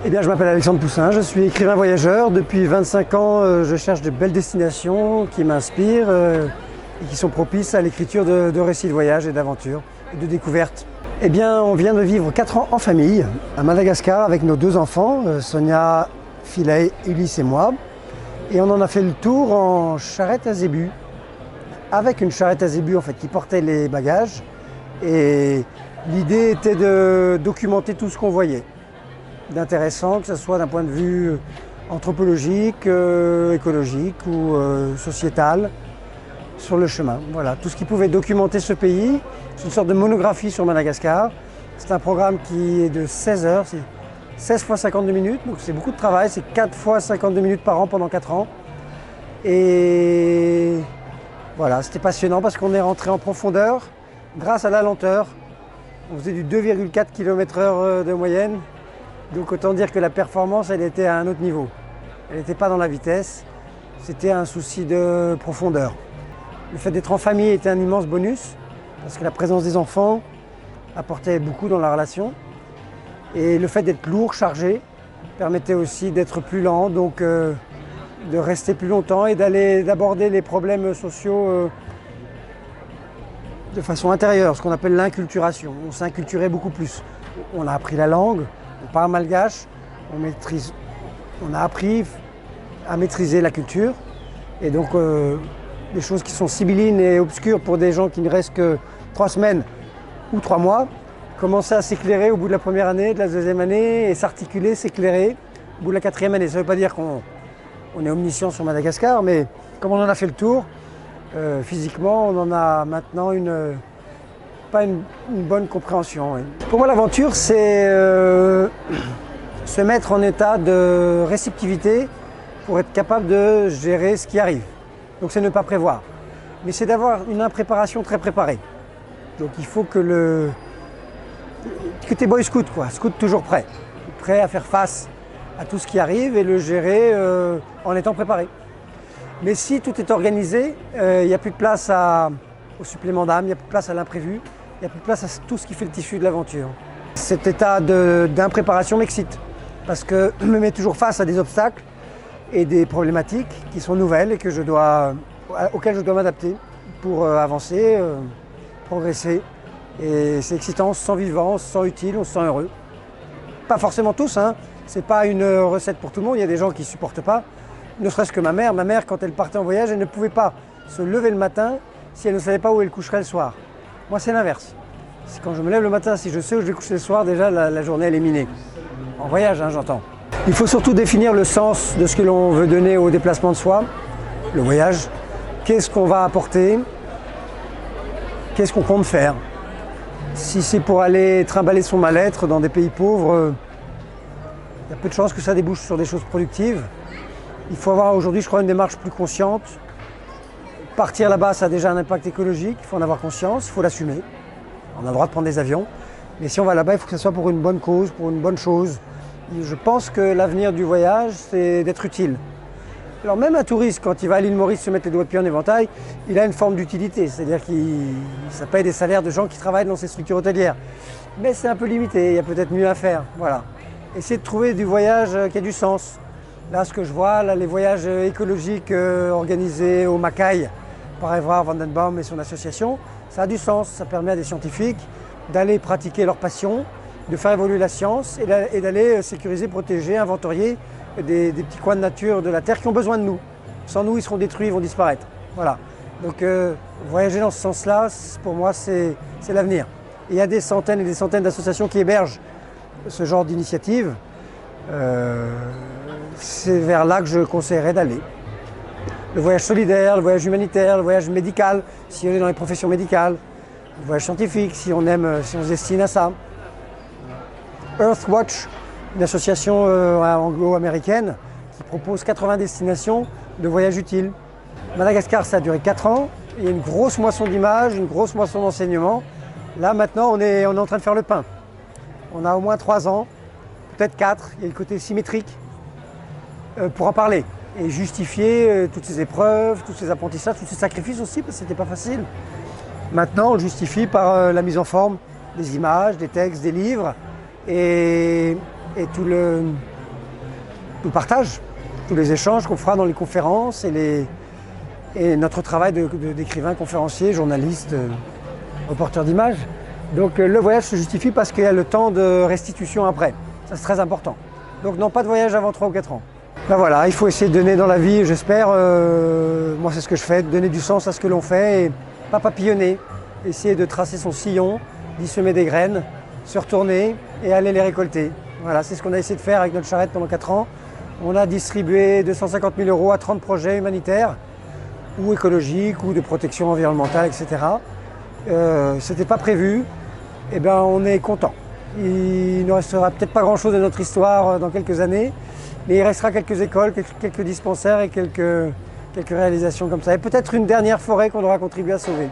Eh bien, je m'appelle Alexandre Poussin, je suis écrivain voyageur. Depuis 25 ans, je cherche de belles destinations qui m'inspirent et qui sont propices à l'écriture de récits de voyage et d'aventures et de découvertes. Eh bien, on vient de vivre 4 ans en famille à Madagascar avec nos 2 enfants, Sonia, Philae, Ulysse et moi. Et on en a fait le tour en charrette à zébu, avec une charrette à zébu en fait, qui portait les bagages. Et l'idée était de documenter tout ce qu'on voyait, d'intéressant, que ce soit d'un point de vue anthropologique, écologique ou sociétal, sur le chemin. Voilà, tout ce qui pouvait documenter ce pays. C'est une sorte de monographie sur Madagascar. C'est un programme qui est de 16 heures, c'est 16 fois 52 minutes, donc c'est beaucoup de travail, c'est 4 fois 52 minutes par an pendant 4 ans. Et voilà, c'était passionnant parce qu'on est rentré en profondeur grâce à la lenteur. On faisait du 2,4 km/h de moyenne. Donc autant dire que la performance, elle était à un autre niveau. Elle n'était pas dans la vitesse, c'était un souci de profondeur. Le fait d'être en famille était un immense bonus, parce que la présence des enfants apportait beaucoup dans la relation. Et le fait d'être lourd, chargé, permettait aussi d'être plus lent, donc de rester plus longtemps et d'aborder les problèmes sociaux de façon intérieure, ce qu'on appelle l'inculturation. On s'inculturait beaucoup plus. On a appris la langue, on parle malgache, on a appris à maîtriser la culture. Et donc, des choses qui sont sibyllines et obscures pour des gens qui ne restent que 3 semaines ou 3 mois, commençaient à s'éclairer au bout de la première année, de la deuxième année, et s'articuler, s'éclairer au bout de la 4e année. Ça ne veut pas dire qu'on est omniscient sur Madagascar, mais comme on en a fait le tour, physiquement, on en a maintenant pas une bonne compréhension. Oui. Pour moi, l'aventure, c'est se mettre en état de réceptivité pour être capable de gérer ce qui arrive. Donc c'est ne pas prévoir. Mais c'est d'avoir une impréparation très préparée. Donc il faut que tu es boy scout, quoi. Scout toujours prêt. Prêt à faire face à tout ce qui arrive et le gérer en étant préparé. Mais si tout est organisé, il n'y a plus de place au supplément d'âme, il n'y a plus de place à l'imprévu, il n'y a plus de place à tout ce qui fait le tissu de l'aventure. Cet état d'impréparation m'excite, parce que je me mets toujours face à des obstacles et des problématiques qui sont nouvelles et auxquelles je dois m'adapter pour avancer, progresser. Et c'est excitant, on se sent vivant, on se sent utile, on se sent heureux. Pas forcément tous, hein. C'est pas une recette pour tout le monde, il y a des gens qui ne supportent pas. Ne serait-ce que ma mère, quand elle partait en voyage, elle ne pouvait pas se lever le matin si elle ne savait pas où elle coucherait le soir. Moi, c'est l'inverse. C'est quand je me lève le matin, si je sais où je vais coucher le soir, déjà la journée elle est minée. En voyage, hein, j'entends. Il faut surtout définir le sens de ce que l'on veut donner au déplacement de soi, le voyage. Qu'est-ce qu'on va apporter? Qu'est-ce qu'on compte faire? Si c'est pour aller trimballer son mal-être dans des pays pauvres, il y a peu de chances que ça débouche sur des choses productives. Il faut avoir aujourd'hui, je crois, une démarche plus consciente. Partir là-bas, ça a déjà un impact écologique, il faut en avoir conscience, il faut l'assumer. On a le droit de prendre des avions, mais si on va là-bas, il faut que ce soit pour une bonne cause, pour une bonne chose. Et je pense que l'avenir du voyage, c'est d'être utile. Alors même un touriste, quand il va à l'île Maurice se mettre les doigts de pied en éventail, il a une forme d'utilité, c'est-à-dire qu'il paye des salaires de gens qui travaillent dans ces structures hôtelières. Mais c'est un peu limité, il y a peut-être mieux à faire. Voilà. Essayer de trouver du voyage qui a du sens. Là, ce que je vois, là, les voyages écologiques organisés au Macaï par Évrard Vandenbaum et son association, ça a du sens. Ça permet à des scientifiques d'aller pratiquer leur passion, de faire évoluer la science et d'aller sécuriser, protéger, inventorier des petits coins de nature de la Terre qui ont besoin de nous. Sans nous, ils seront détruits, ils vont disparaître. Voilà. Donc voyager dans ce sens-là, pour moi, c'est l'avenir. Il y a des centaines et des centaines d'associations qui hébergent ce genre d'initiative. C'est vers là que je conseillerais d'aller. Le voyage solidaire, le voyage humanitaire, le voyage médical, si on est dans les professions médicales, le voyage scientifique, si on se destine à ça. Earthwatch, une association anglo-américaine qui propose 80 destinations de voyage utiles. Madagascar, ça a duré 4 ans. Il y a une grosse moisson d'images, une grosse moisson d'enseignements. Là, maintenant, on est en train de faire le pain. On a au moins 3 ans, peut-être 4. Il y a le côté symétrique pour en parler. et justifier toutes ces épreuves, tous ces apprentissages, tous ces sacrifices aussi, parce que c'était pas facile. Maintenant, on le justifie par la mise en forme des images, des textes, des livres et tout le partage, tous les échanges qu'on fera dans les conférences et notre travail d'écrivain, conférencier, journaliste, reporter d'images. Donc le voyage se justifie parce qu'il y a le temps de restitution après. Ça, c'est très important. Donc non, pas de voyage avant 3 ou 4 ans. Ben voilà, il faut essayer de donner dans la vie, j'espère, moi c'est ce que je fais, de donner du sens à ce que l'on fait et pas papillonner. Essayer de tracer son sillon, d'y semer des graines, se retourner et aller les récolter. Voilà, c'est ce qu'on a essayé de faire avec notre charrette pendant 4 ans. On a distribué 250 000 € à 30 projets humanitaires, ou écologiques, ou de protection environnementale, etc. C'était pas prévu, et ben on est content. Il ne restera peut-être pas grand-chose de notre histoire dans quelques années, mais il restera quelques écoles, quelques dispensaires et quelques réalisations comme ça. Et peut-être une dernière forêt qu'on aura contribué à sauver.